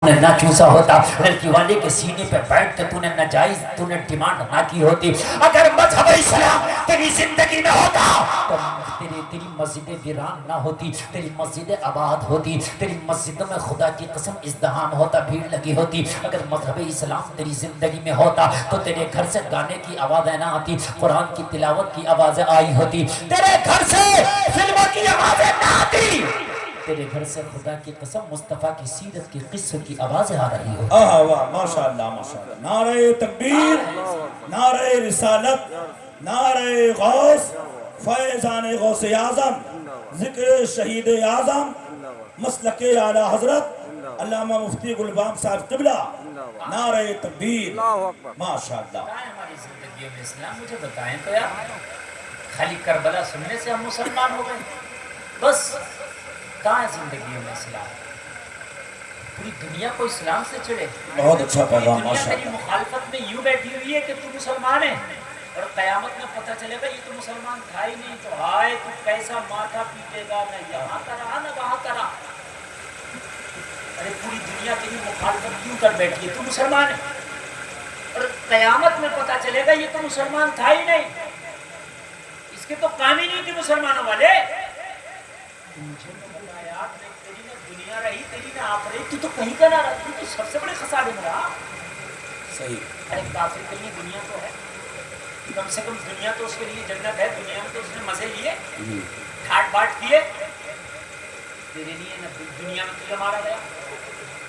نے نہ چوسا ہوتا، لڑکی والے کے سینے پہ بیٹھ کے تو نے ناجائز تو نے ڈیمانڈ نہ کی ہوتی، اگر مذہب اسلام تیری زندگی میں ہوتا تو تیری مسجدیں ویران نہ ہوتی، تیری مسجدیں آباد ہوتی، تیری مسجدوں میں خدا کی قسم ازدحام ہوتا، بھیڑ لگی ہوتی۔ اگر مذہب اسلام تیری زندگی میں ہوتا تو تیرے گھر سے گانے کی آوازیں نہ آتی، قرآن کی تلاوت کی آوازیں آئی ہوتی، تیرے گھر سے فلموں کی آوازیں نہ آتی، تیرے گھر سے خدا کی قسم مصطفیٰ کی سیرت کی قصے کی آوازیں آ رہی ہو۔ واہ ماشاءاللہ ماشاءاللہ، نعرہ تکبیر، نعرہ رسالت، نعرہ غوث، فیضان غوث اعظم، ذکر شہید اعظم، مسلک اعلیٰ حضرت علامہ مفتی گلبام صاحب قبلہ، نعرہ تکبیر، ماشاءاللہ۔ کہاں ہے ہماری زندگیوں میں اسلام؟ مجھے بتائیں تو یار، خالی کربلا سننے سے ہم مسلمان ہو گئے؟ بس کہاں ہے زندگیوں میں اسلام؟ پوری دنیا کو اسلام سے چڑھے، بہت اچھا پیغام، دنیا تیری ماشاءاللہ۔ مخالفت میں یوں بیٹھی ہوئی ہے کہ تو مسلمان ہے، اور قیامت میں پتہ چلے گا یہ تو مسلمان تھا ہی نہیں، تو ہائے تو کیسا ماتھا پیٹے گا، نہ یہاں کا رہا نہ وہاں کا رہا۔ ارے پوری دنیا تیری مخالفت کیوں کر بیٹھی ہے؟ تو مسلمان ہے، اور قیامت میں پتہ چلے گا یہ تو مسلمان تھا ہی نہیں، اس کے تو کام ہی نہیں تھے مسلمانوں والے۔ مجھے تو بتا یار، تیری نہ دنیا رہی، تیری نہ آخرت، تو کہیں کا نہ رہا، تو سب سے بڑے خسارے میں رہا۔ صحیح۔ ارے کافر کے لیے دنیا تو ہے، کم سے کم دنیا تو اس کے لیے جنت ہے، دنیا میں تو اس نے مزے لیے، ٹھاٹ باٹ کیے، تیرے لیے نہ دنیا میں تجھے مارا گیا،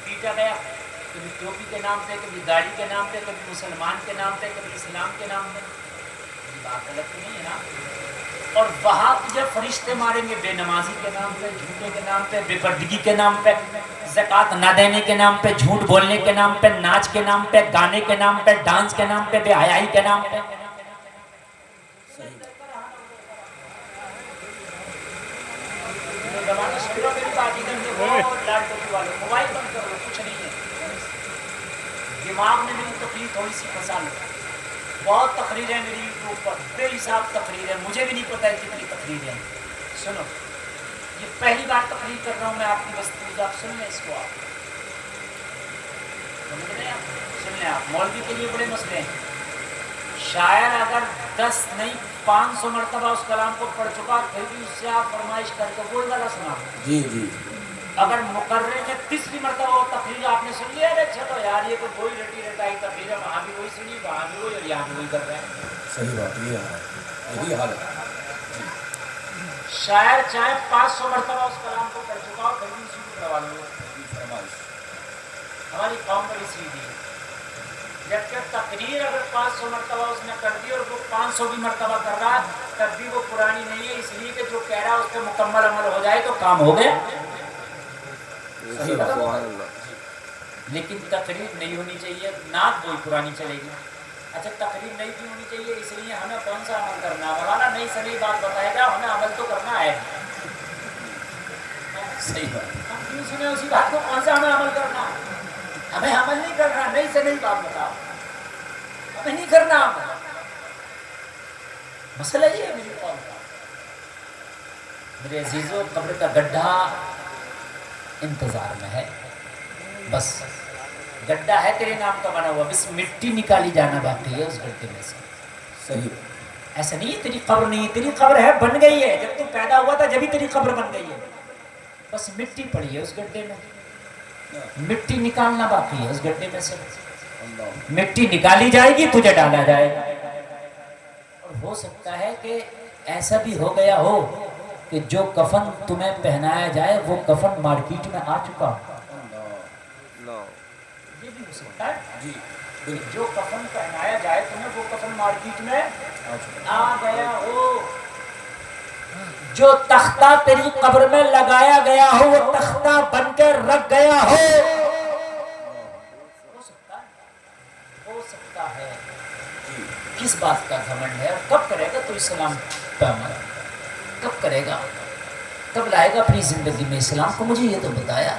پیٹا گیا، کبھی ٹوپی کے نام پہ، کبھی داڑھی کے نام پہ، کبھی مسلمان کے نام پہ، کبھی اسلام کے نام پہ۔ یہ بات غلط تو نہیں ہے نا؟ اور وہاں تجھے فرشتے ماریں گے بے نمازی کے نام پہ، جھوٹے کے نام پہ، بے پردگی کے نام پہ، زکوٰۃ نہ دینے کے نام پہ، جھوٹ بولنے کے نام پہ، ناچ کے نام پہ، گانے کے نام پہ، ڈانس کے نام پہ، بے حیائی کے نام پہ۔ زمانہ سن لو میری بات، ادھر دیکھو لال ٹوپی والوں، موبائل بند کر لو، کچھ نہیں ہے، دماغ میں میری تکلیف تھوڑی سی پھنسا لو۔ بہت تقریریں میری یوٹیوب پر، بے حساب تقریریں، مجھے بھی نہیں پتہ ہے کتنی تقریریں۔ سنو، یہ پہلی بار تقریر کر رہا ہوں میں آپ کی بستی میں، آپ سن لیں اس کو، آپ سمجھ رہے ہیں؟ آپ سن لیں، آپ مولوی کے لیے بڑے مسئلے ہیں۔ شاعر اگر 10 نہیں 500 مرتبہ اس کلام کو پڑھ چکا، پھر بھی اس سے آپ فرمائش کر کے بول ڈالا سنا۔ جی جی۔ اگر مقرر نے 30ویں مرتبہ وہ تقریر آپ نے سن لیا، ارے چلو یار یہ تو کوئی رٹی رٹائی تقریر ہے، وہاں بھی وہی سنی، وہاں بھی وہی، اور یہاں بھی وہی کر رہے ہیں۔ صحیح بات، یہ ہے، یہی حال ہے۔ شاعر چاہے 500 مرتبہ اس کلام کو پڑھ چکا ہو، پھر بھی اسی کو پڑھوا لوں۔ ہماری قوم بڑی سیدھی ہے، جبکہ تقریر اگر 500 مرتبہ اس نے کر دی اور وہ 500 مرتبہ کر رہا، تب بھی وہ پرانی نہیں ہے، اس لیے کہ جو کہہ رہا اس پہ مکمل عمل ہو جائے تو کام ہو گیا۔ لیکن تقریر نہیں ہونی چاہیے، نعت وہی پرانی چلے گی۔ اچھا تقریر نہیں بھی ہونی چاہیے، اس لیے ہمیں کون سا عمل کرنا ہے؟ مولانا نہیں صحیح بات بتائے گا، ہمیں عمل تو کرنا ہے۔ صحیح بات۔ ہم کیوں سنیں اسی بات کو؟ کون سا ہمیں عمل کرنا ہے؟ ہمیں عمل نہیں کرنا، نہیں سے نہیں بات بتاؤ، ہمیں نہیں کرنا عمل۔ مسئلہ یہ ہے میری قوم کا۔ میرے عزیزوں، قبر کا گڈھا انتظار میں ہے، بس گڈھا ہے تیرے نام کا بنا ہوا، بس مٹی نکالی جانا باقی ہے اس گڈھے میں سے۔ صحیح۔ ایسا نہیں ہے تیری قبر نہیں ہے، تیری قبر ہے، بن گئی ہے، جب تو پیدا ہوا تھا جبھی تیری قبر بن گئی ہے، بس مٹی پڑی ہے اس گڈھے میں، مٹی نکالنا باقی ہے اس گڈھے میں سے۔ مٹی نکالی جائے گی، تجھے ڈالا جائے گا۔ اور ہو سکتا ہے کہ ایسا بھی ہو گیا ہو کہ جو کفن تمہیں پہنایا جائے وہ کفن مارکیٹ میں آ چکا ہو، یہ بھی ہو سکتا ہے جی، جو کفن پہنایا جائے تمہیں وہ کفن مارکیٹ میں آ گیا ہو، جو تختہ تیری قبر میں لگایا گیا ہو وہ تختہ بن کے رکھ گیا ہو سکتا ہے۔ کس بات کا گھمنڈ ہے؟ اور کب کرے گا تو اسلام پہ عمل؟ کب کرے گا؟ کب لائے گا اپنی زندگی میں اسلام کو؟ مجھے یہ تو بتایا۔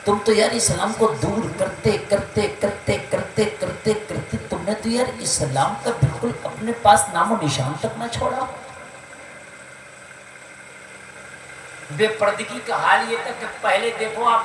تم تو یار اسلام کو دور کرتے کرتے کرتے کرتے کرتے کرتے تم نے تو یار اسلام کا بالکل اپنے پاس نام و نشان تک نہ چھوڑا۔ بے پردگی کا حال یہ تھا کہ پہلے دیکھو آپ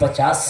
50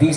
20